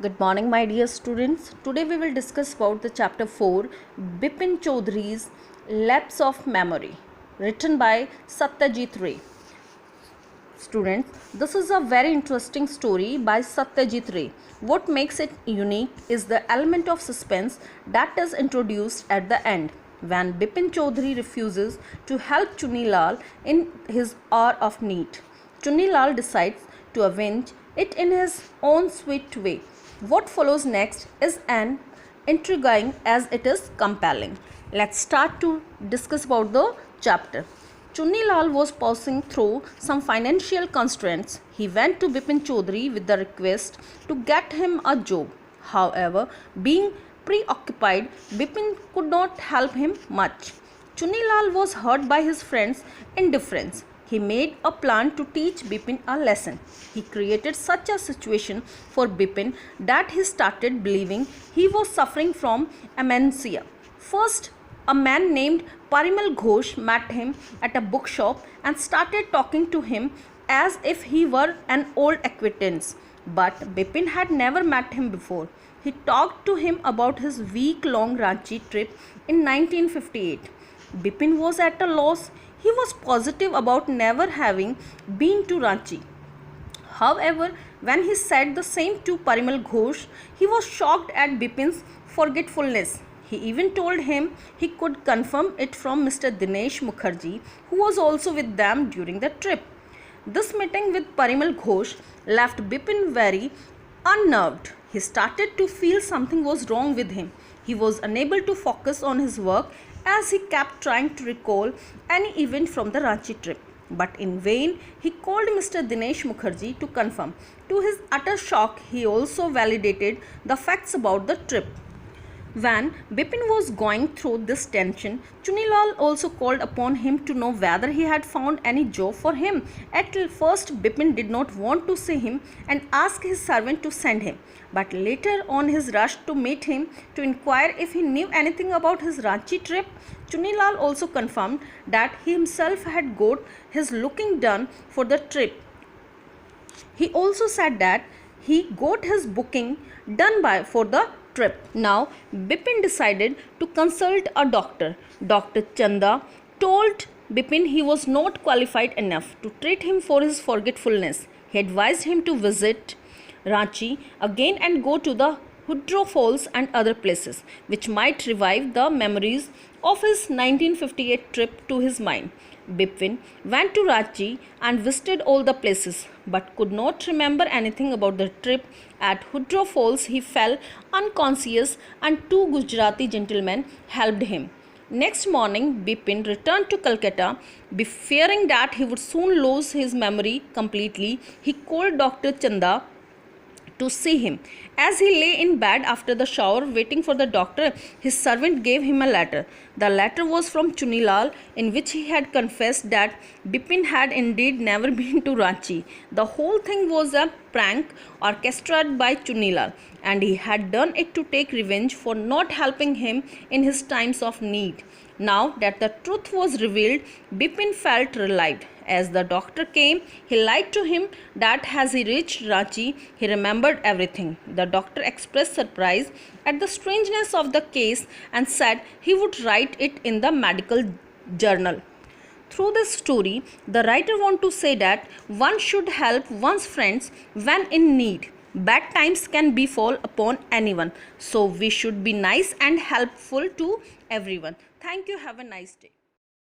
Good morning, my dear students. Today we will discuss about the chapter 4, Bepin Choudhury's Lapse of Memory, written by Satyajit Ray. Students, this is a very interesting story by Satyajit Ray. What makes it unique is the element of suspense that is introduced at the end, when Bepin Choudhury refuses to help Chunilal in his hour of need. Chunilal decides to avenge it in his own sweet way. What follows next is an intriguing as it is compelling. Let's start to discuss about the chapter. Chunilal was passing through some financial constraints. He went to Bepin Choudhury with the request to get him a job. However, being preoccupied, Bepin could not help him much. Chunilal was hurt by his friend's indifference. He made a plan to teach Bepin a lesson. He created such a situation for Bepin that he started believing he was suffering from amnesia. First, a man named Parimal Ghosh met him at a bookshop and started talking to him as if he were an old acquaintance. But Bepin had never met him before. He talked to him about his week-long Ranchi trip in 1958. Bepin was at a loss. He was positive about never having been to Ranchi. However, when he said the same to Parimal Ghosh, he was shocked at Bepin's forgetfulness. He even told him he could confirm it from Mr. Dinesh Mukherjee, who was also with them during the trip. This meeting with Parimal Ghosh left Bepin very unnerved. He started to feel something was wrong with him. He was unable to focus on his work as he kept trying to recall any event from the Ranchi trip. But in vain, he called Mr. Dinesh Mukherjee to confirm. To his utter shock, he also validated the facts about the trip. When Bepin was going through this tension, Chunilal also called upon him to know whether he had found any job for him. At first, Bepin did not want to see him and asked his servant to send him. But later on his rush to meet him to inquire if he knew anything about his Ranchi trip, Chunilal also confirmed that he himself had got his looking done for the trip. He also said that he got his booking done for the trip. Now, Bepin decided to consult a doctor. Dr. Chanda told Bepin he was not qualified enough to treat him for his forgetfulness. He advised him to visit Ranchi again and go to the Choudhury Falls and other places, which might revive the memories of his 1958 trip to his mind. Bepin went to Ranchi and visited all the places, but could not remember anything about the trip. At Choudhury Falls, he fell unconscious and two Gujarati gentlemen helped him. Next morning, Bepin returned to Calcutta. Fearing that he would soon lose his memory completely, he called Dr. Chanda to see him. As he lay in bed after the shower waiting for the doctor, his servant gave him a letter. The letter was from Chunilal, in which he had confessed that Bepin had indeed never been to Ranchi. The whole thing was a prank orchestrated by Chunilal, and he had done it to take revenge for not helping him in his times of need. Now that the truth was revealed, Bepin felt relieved. As the doctor came, he lied to him that as he reached Ranchi, he remembered everything. The doctor expressed surprise at the strangeness of the case and said he would write it in the medical journal. Through this story, the writer wants to say that one should help one's friends when in need. Bad times can befall upon anyone, so we should be nice and helpful to everyone. Thank you. Have a nice day.